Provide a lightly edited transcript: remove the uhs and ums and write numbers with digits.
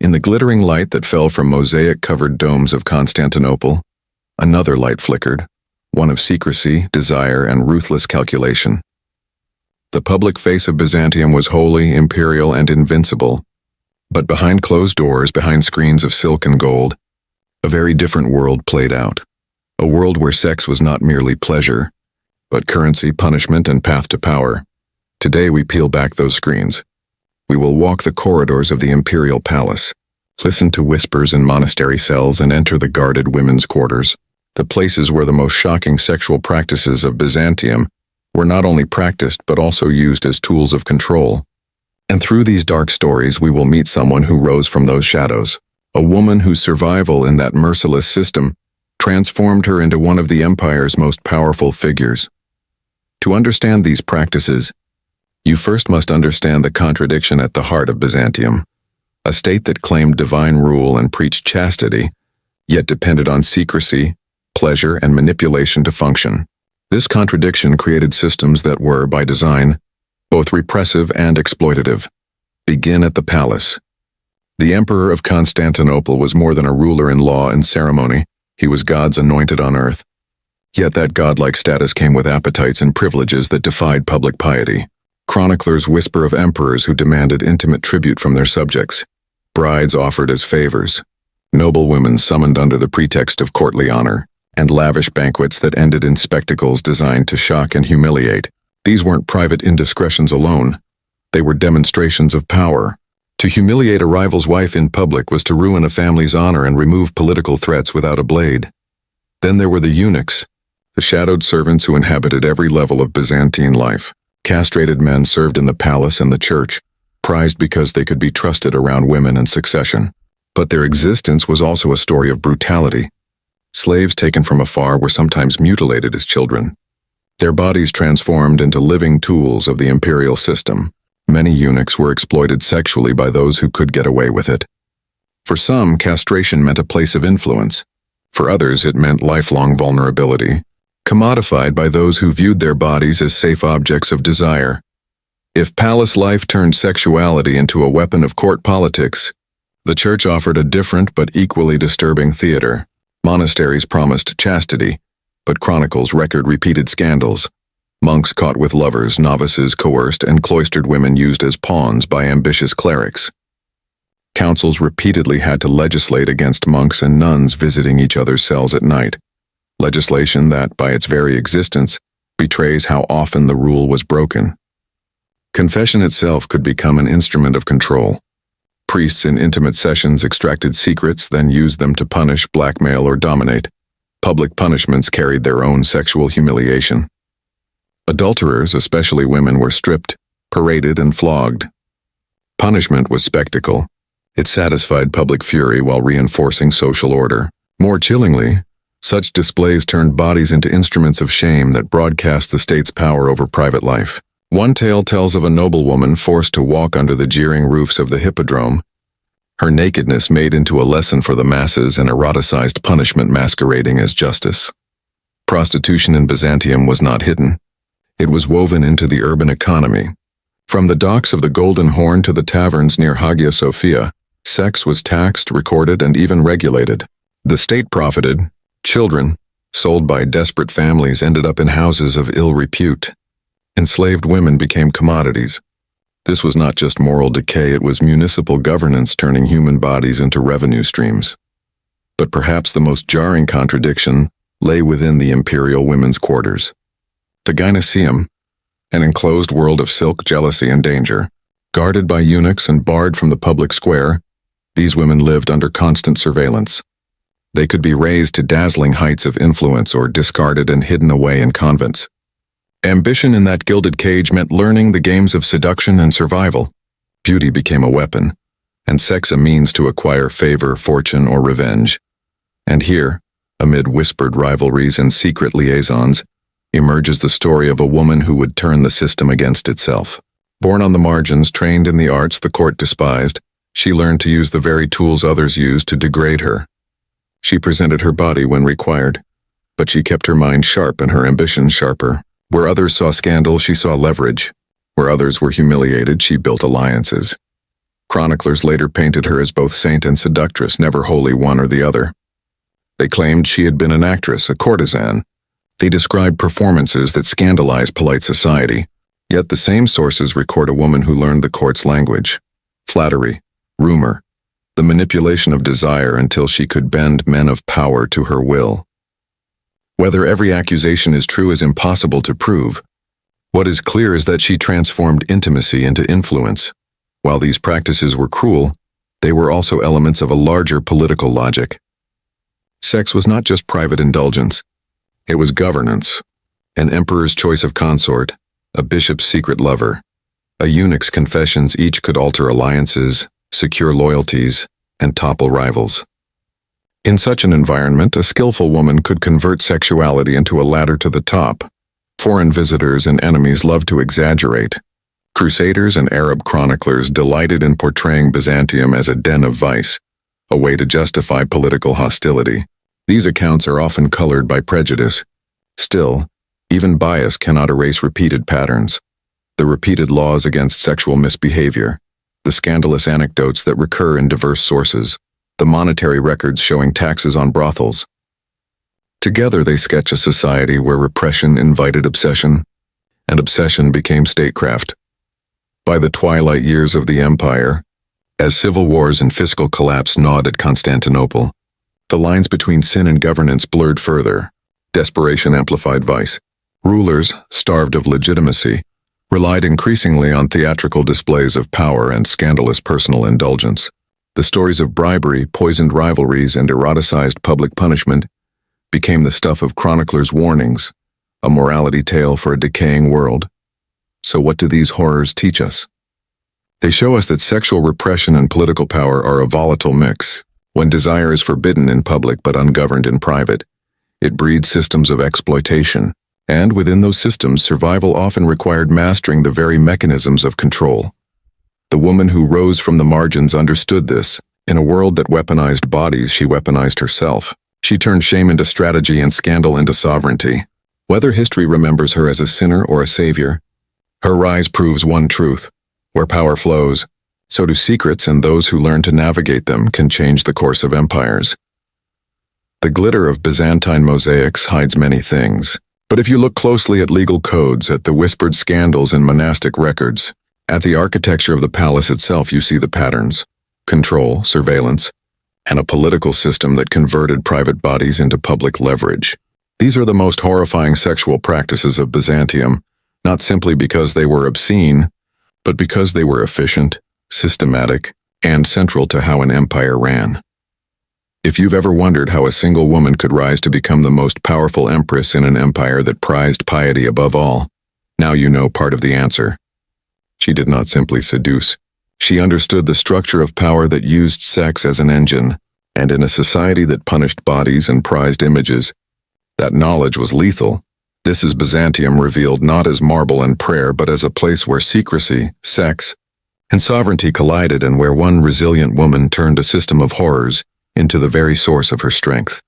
In the glittering light that fell from mosaic-covered domes of Constantinople, another light flickered, one of secrecy, desire, and ruthless calculation. The public face of Byzantium was holy, imperial, and invincible, but behind closed doors, behind screens of silk and gold, a very different world played out. A world where sex was not merely pleasure, but currency, punishment, and path to power. Today we peel back those screens. We will walk the corridors of the imperial palace, listen to whispers in monastery cells, and enter the guarded women's quarters, the places where the most shocking sexual practices of Byzantium were not only practiced but also used as tools of control. And through these dark stories we will meet someone who rose from those shadows, a woman whose survival in that merciless system transformed her into one of the empire's most powerful figures. To understand these practices, you first must understand the contradiction at the heart of Byzantium, a state that claimed divine rule and preached chastity, yet depended on secrecy, pleasure, and manipulation to function. This contradiction created systems that were, by design, both repressive and exploitative. Begin at the palace. The Emperor of Constantinople was more than a ruler in law and ceremony. He was God's anointed on earth. Yet that godlike status came with appetites and privileges that defied public piety. Chroniclers whisper of emperors who demanded intimate tribute from their subjects, brides offered as favors, noble women summoned under the pretext of courtly honor, and lavish banquets that ended in spectacles designed to shock and humiliate. These weren't private indiscretions alone. They were demonstrations of power. To humiliate a rival's wife in public was to ruin a family's honor and remove political threats without a blade. Then there were the eunuchs, the shadowed servants who inhabited every level of Byzantine life. Castrated men served in the palace and the church, prized because they could be trusted around women and succession. But their existence was also a story of brutality. Slaves taken from afar were sometimes mutilated as children, their bodies transformed into living tools of the imperial system. Many eunuchs were exploited sexually by those who could get away with it. For some, castration meant a place of influence. For others, it meant lifelong vulnerability, commodified by those who viewed their bodies as safe objects of desire. If palace life turned sexuality into a weapon of court politics, the church offered a different but equally disturbing theater. Monasteries promised chastity, but chronicles record repeated scandals. Monks caught with lovers, novices coerced, and cloistered women used as pawns by ambitious clerics. Councils repeatedly had to legislate against monks and nuns visiting each other's cells at night. Legislation that, by its very existence, betrays how often the rule was broken. Confession itself could become an instrument of control. Priests in intimate sessions extracted secrets, then used them to punish, blackmail, or dominate. Public punishments carried their own sexual humiliation. Adulterers, especially women, were stripped, paraded, and flogged. Punishment was spectacle. It satisfied public fury while reinforcing social order. More chillingly, such displays turned bodies into instruments of shame that broadcast the state's power over private life. One tale tells of a noblewoman forced to walk under the jeering roofs of the hippodrome, her nakedness made into a lesson for the masses and eroticized punishment masquerading as justice. Prostitution in Byzantium was not hidden. It was woven into the urban economy. From the docks of the Golden Horn to the taverns near Hagia Sophia, sex was taxed, recorded, and even regulated. The state profited. Children, sold by desperate families, ended up in houses of ill repute. Enslaved women became commodities. This was not just moral decay, it was municipal governance turning human bodies into revenue streams. But perhaps the most jarring contradiction lay within the imperial women's quarters. The gynoeceum, an enclosed world of silk, jealousy, and danger. Guarded by eunuchs and barred from the public square, these women lived under constant surveillance. They could be raised to dazzling heights of influence or discarded and hidden away in convents. Ambition in that gilded cage meant learning the games of seduction and survival. Beauty became a weapon, and sex a means to acquire favor, fortune, or revenge. And here, amid whispered rivalries and secret liaisons, emerges the story of a woman who would turn the system against itself. Born on the margins, trained in the arts the court despised, she learned to use the very tools others used to degrade her. She presented her body when required, but she kept her mind sharp and her ambitions sharper. Where others saw scandal, she saw leverage. Where others were humiliated, she built alliances. Chroniclers later painted her as both saint and seductress, never wholly one or the other. They claimed she had been an actress, a courtesan. They described performances that scandalized polite society. Yet the same sources record a woman who learned the court's language. Flattery, rumor, the manipulation of desire until she could bend men of power to her will. Whether every accusation is true is impossible to prove. What is clear is that she transformed intimacy into influence. While these practices were cruel, they were also elements of a larger political logic. Sex was not just private indulgence. It was governance. An emperor's choice of consort, a bishop's secret lover, a eunuch's confessions each could alter alliances, secure loyalties, and topple rivals. In such an environment, a skillful woman could convert sexuality into a ladder to the top. Foreign visitors and enemies loved to exaggerate. Crusaders and Arab chroniclers delighted in portraying Byzantium as a den of vice, a way to justify political hostility. These accounts are often colored by prejudice. Still, even bias cannot erase repeated patterns. The repeated laws against sexual misbehavior, the scandalous anecdotes that recur in diverse sources, the monetary records showing taxes on brothels. Together they sketch a society where repression invited obsession, and obsession became statecraft. By the twilight years of the empire, as civil wars and fiscal collapse gnawed at Constantinople, the lines between sin and governance blurred further. Desperation amplified vice. Rulers, starved of legitimacy, relied increasingly on theatrical displays of power and scandalous personal indulgence. The stories of bribery, poisoned rivalries, and eroticized public punishment became the stuff of chroniclers' warnings, a morality tale for a decaying world. So what do these horrors teach us? They show us that sexual repression and political power are a volatile mix. When desire is forbidden in public but ungoverned in private, it breeds systems of exploitation, and within those systems, survival often required mastering the very mechanisms of control. The woman who rose from the margins understood this. In a world that weaponized bodies, she weaponized herself. She turned shame into strategy and scandal into sovereignty. Whether history remembers her as a sinner or a savior, her rise proves one truth: where power flows, so do secrets, and those who learn to navigate them can change the course of empires. The glitter of Byzantine mosaics hides many things, but if you look closely at legal codes, at the whispered scandals in monastic records, at the architecture of the palace itself, you see the patterns: control, surveillance, and a political system that converted private bodies into public leverage. These are the most horrifying sexual practices of Byzantium, not simply because they were obscene, but because they were efficient, systematic, and central to how an empire ran. If you've ever wondered how a single woman could rise to become the most powerful empress in an empire that prized piety above all, now you know part of the answer. She did not simply seduce. She understood the structure of power that used sex as an engine, and in a society that punished bodies and prized images, that knowledge was lethal. This is Byzantium revealed not as marble and prayer, but as a place where secrecy, sex, and sovereignty collided, and where one resilient woman turned a system of horrors into the very source of her strength.